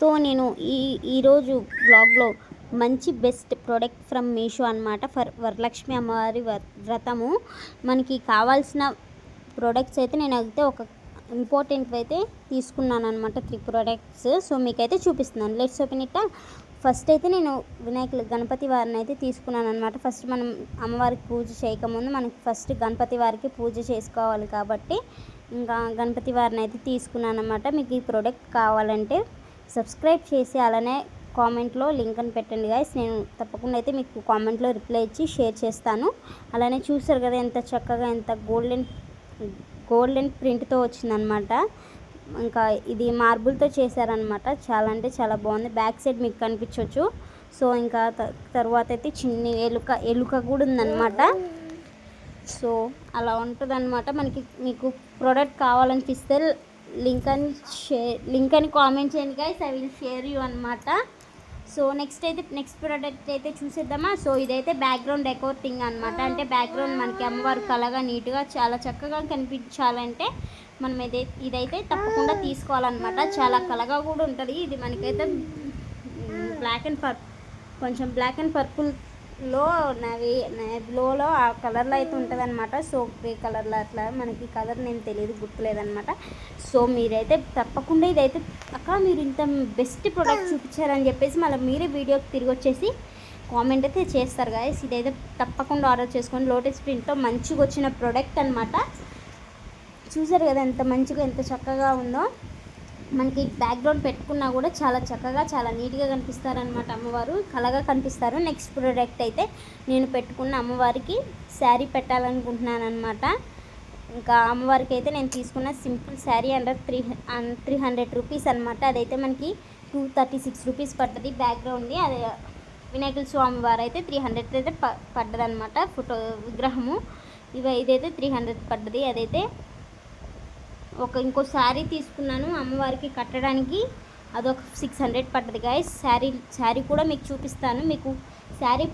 So నేను ఈరోజు బ్లాగ్లో మంచి బెస్ట్ ప్రోడక్ట్ ఫ్రమ్ మీషో అనమాట ఫర్ వరలక్ష్మి అమ్మవారి వ్రతము. మనకి కావాల్సిన ప్రోడక్ట్స్ అయితే నేనైతే ఒక ఇంపార్టెంట్ అయితే తీసుకున్నాను అనమాట, 3 ప్రోడక్ట్స్. సో మీకైతే చూపిస్తున్నాను. Let's open it. ఫస్ట్ అయితే నేను గణపతి వారిని అయితే తీసుకున్నాను అనమాట. ఫస్ట్ మనం అమ్మవారికి పూజ చేయకముందు మనకి ఫస్ట్ గణపతి వారికి పూజ చేసుకోవాలి కాబట్టి ఇంకా గణపతి వారిని అయితే తీసుకున్నాను అనమాట. మీకు ఈ ప్రోడక్ట్ కావాలంటే సబ్స్క్రైబ్ చేసి అలానే కామెంట్లో లింక్ అని పెట్టండి గైస్. నేను తప్పకుండా అయితే మీకు కామెంట్లో రిప్లై ఇచ్చి షేర్ చేస్తాను. అలానే చూసారు కదా ఎంత చక్కగా, ఎంత గోల్డెన్ ప్రింట్తో వచ్చిందనమాట. ఇంకా ఇది మార్బుల్తో చేశారనమాట. చాలా అంటే చాలా బాగుంది. బ్యాక్ సైడ్ మీకు కనిపించవచ్చు. సో ఇంకా తర్వాత అయితే చిన్ని ఎలుక కూడా ఉందన్నమాట. సో అలా ఉంటుందన్నమాట. మీకు ప్రోడక్ట్ కావాలనిపిస్తే లింక్ అని కామెంట్ చేయండి guys. I will share you అనమాట. సో నెక్స్ట్ ప్రోడక్ట్ అయితే చూసేద్దామా. సో ఇదైతే బ్యాక్గ్రౌండ్ డెకోరేటింగ్ అనమాట. అంటే బ్యాక్గ్రౌండ్ మనకి అమ్మవారు కళగా నీట్గా చాలా చక్కగా కనిపించాలంటే మనం ఇదైతే తప్పకుండా తీసుకోవాలన్నమాట. చాలా కళగా కూడా ఉంటుంది. ఇది మనకైతే కొంచెం బ్లాక్ అండ్ పర్పుల్లో నేవీలో ఆ కలర్లో అయితే ఉంటుంది అనమాట. సో గ్రే కలర్లో అట్లా మనకి కలర్ నేను తెలియదు, గుర్తులేదనమాట. సో మీరైతే తప్పకుండా ఇదైతే మీరు ఇంత బెస్ట్ ప్రోడక్ట్ చూపించారని చెప్పేసి మళ్ళీ మీరే వీడియోకి తిరిగి వచ్చేసి కామెంట్ అయితే చేస్తారు గాయస్. ఇదైతే తప్పకుండా ఆర్డర్ చేసుకోండి. లోటస్ ప్రింట్తో మంచిగా వచ్చిన ప్రోడక్ట్ అనమాట. చూసారు కదా ఎంత మంచిగా, ఎంత చక్కగా ఉందో. మనకి బ్యాక్గ్రౌండ్ పెట్టుకున్నా కూడా చాలా చక్కగా, చాలా నీట్గా కనిపిస్తారనమాట. అమ్మవారు కళగా కనిపిస్తారు. నెక్స్ట్ ప్రోడక్ట్ అయితే నేను పెట్టుకున్న అమ్మవారికి శారీ పెట్టాలనుకుంటున్నాను అనమాట. ఇంకా అమ్మవారికి అయితే నేను తీసుకున్న సింపుల్ శారీ అండర్ 300 రూపీస్ అనమాట. అదైతే మనకి 236 రూపీస్ పడ్డది బ్యాక్గ్రౌండ్ది. అదే వినాయకుల స్వామి వారు అయితే 300 అయితే పడ్డదనమాట. ఫోటో విగ్రహము ఇదైతే 300 పడ్డది. అదైతే ఇంకో శారీ తీసుకున్నాను అమ్మవారికి కట్టడానికి. అదొక 600 పడ్డది గాయస్. శారీ కూడా మీకు చూపిస్తాను. మీకు శారీ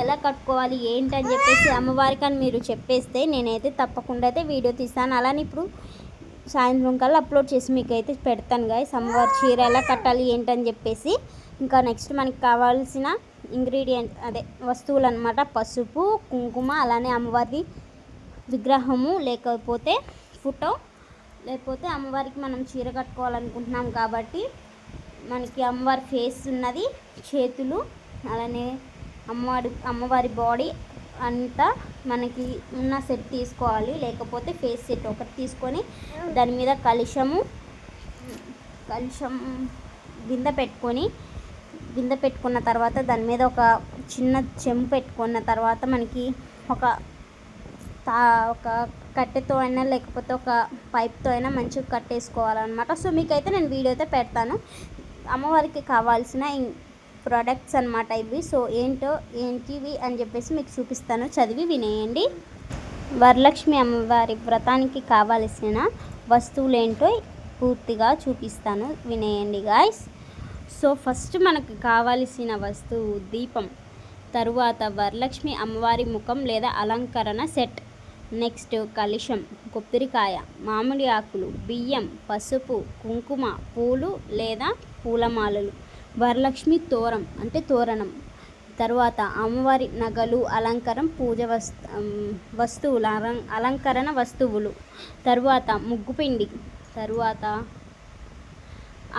ఎలా కట్టుకోవాలి ఏంటని చెప్పేసి అమ్మవారికి అని మీరు చెప్పేస్తే నేనైతే తప్పకుండా అయితే వీడియో తీస్తాను. అలానే ఇప్పుడు సాయంత్రం కల్లా అప్లోడ్ చేసి మీకు అయితే పెడతాను గాయస్, అమ్మవారి చీర ఎలా కట్టాలి ఏంటని చెప్పేసి. ఇంకా నెక్స్ట్ మనకి కావాల్సిన వస్తువులు అనమాట. పసుపు, కుంకుమ, అలానే అమ్మవారి విగ్రహము లేకపోతే ఫోటో, లేకపోతే అమ్మవారికి మనం చీర కట్టుకోవాలనుకుంటున్నాం కాబట్టి మనకి అమ్మవారి ఫేస్ ఉన్నది, చేతులు, అలానే అమ్మవారి బాడీ అంతా మనకి ఉన్న సెట్ తీసుకోవాలి. లేకపోతే ఫేస్ సెట్ ఒకటి తీసుకొని దాని మీద కలశం బిందె పెట్టుకున్న తర్వాత దాని మీద ఒక చిన్న చెంబు పెట్టుకున్న తర్వాత మనకి ఒక కట్టెతో అయినా లేకపోతే ఒక పైప్తో అయినా మంచిగా కట్టేసుకోవాలన్నమాట. సో మీకైతే నేను వీడియో అయితే పెడతాను. అమ్మవారికి కావాల్సిన ప్రోడక్ట్స్ అనమాట ఇవి. సో ఏంటివి అని చెప్పేసి మీకు చూపిస్తాను, చదివి వినేయండి. వరలక్ష్మి అమ్మవారి వ్రతానికి కావాల్సిన వస్తువులు ఏంటో పూర్తిగా చూపిస్తాను, వినేయండి గాయస్. సో ఫస్ట్ మనకు కావాల్సిన వస్తువు దీపం, తరువాత వరలక్ష్మి అమ్మవారి ముఖం లేదా అలంకరణ సెట్, నెక్స్ట్ కలశం, కొబ్బరికాయ, మామిడి ఆకులు, బియ్యం, పసుపు, కుంకుమ, పూలు లేదా పూలమాలలు, వరలక్ష్మి తోరణం, తర్వాత అమ్మవారి నగలు, అలంకరణ వస్తువులు, తర్వాత ముగ్గుపిండి, తర్వాత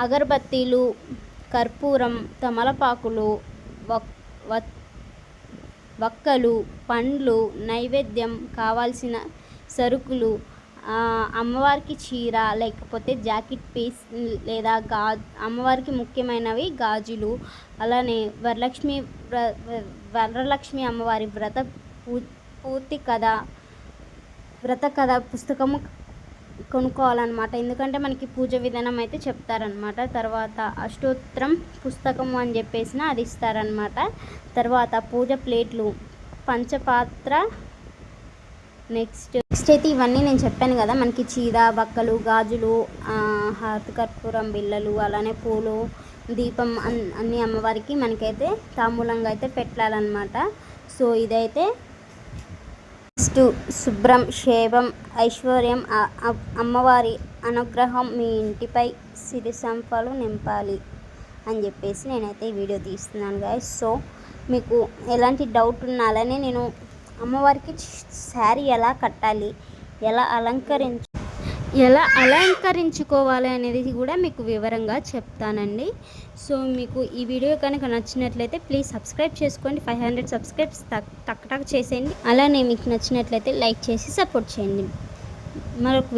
అగరబత్తీలు, కర్పూరం, తమలపాకులు, వక్కలు, పండ్లు, నైవేద్యం, కావాల్సిన సరుకులు, అమ్మవారికి చీర లేకపోతే జాకెట్ పీస్ లేదా అమ్మవారికి ముఖ్యమైనవి గాజులు, అలానే వరలక్ష్మి అమ్మవారి పూర్తి వ్రత కథ పుస్తకము కొనుక్కోవాలన్నమాట. ఎందుకంటే మనకి పూజ విధానం అయితే చెప్తారనమాట. తర్వాత అష్టోత్తరం పుస్తకము అని చెప్పేసి అది ఇస్తారనమాట. తర్వాత పూజ ప్లేట్లు, పంచపాత్ర, నెక్స్ట్ అయితే ఇవన్నీ నేను చెప్పాను కదా. మనకి చీర, బక్కలు, గాజులు, హారతి కర్పూరం బిళ్ళలు, అలానే పూలు, దీపం అన్నీ అమ్మవారికి మనకైతే తాంబూలంగా అయితే పెట్టాలన్నమాట. సో ఇదైతే శుభ్రం, క్షేమం, ఐశ్వర్యం, అమ్మవారి అనుగ్రహం మీ ఇంటిపై సిరి సంపదలు నింపాలి. అని చెప్పేసి నేనైతే ఈ వీడియో తీస్తున్నాను గాయస్. సో మీకు ఎలాంటి డౌట్ ఉన్నా, అలానే నేను అమ్మవారికి శారీ ఎలా కట్టాలి, ఎలా అలంకరించుకోవాలి అనేది కూడా మీకు వివరంగా చెప్తానండి. సో మీకు ఈ వీడియో కనుక నచ్చినట్లయితే ప్లీజ్ సబ్స్క్రైబ్ చేసుకోండి. 500 సబ్స్క్రైబ్స్ టక్ చేసేయండి. అలానే మీకు నచ్చినట్లయితే లైక్ చేసి సపోర్ట్ చేయండి. మరొక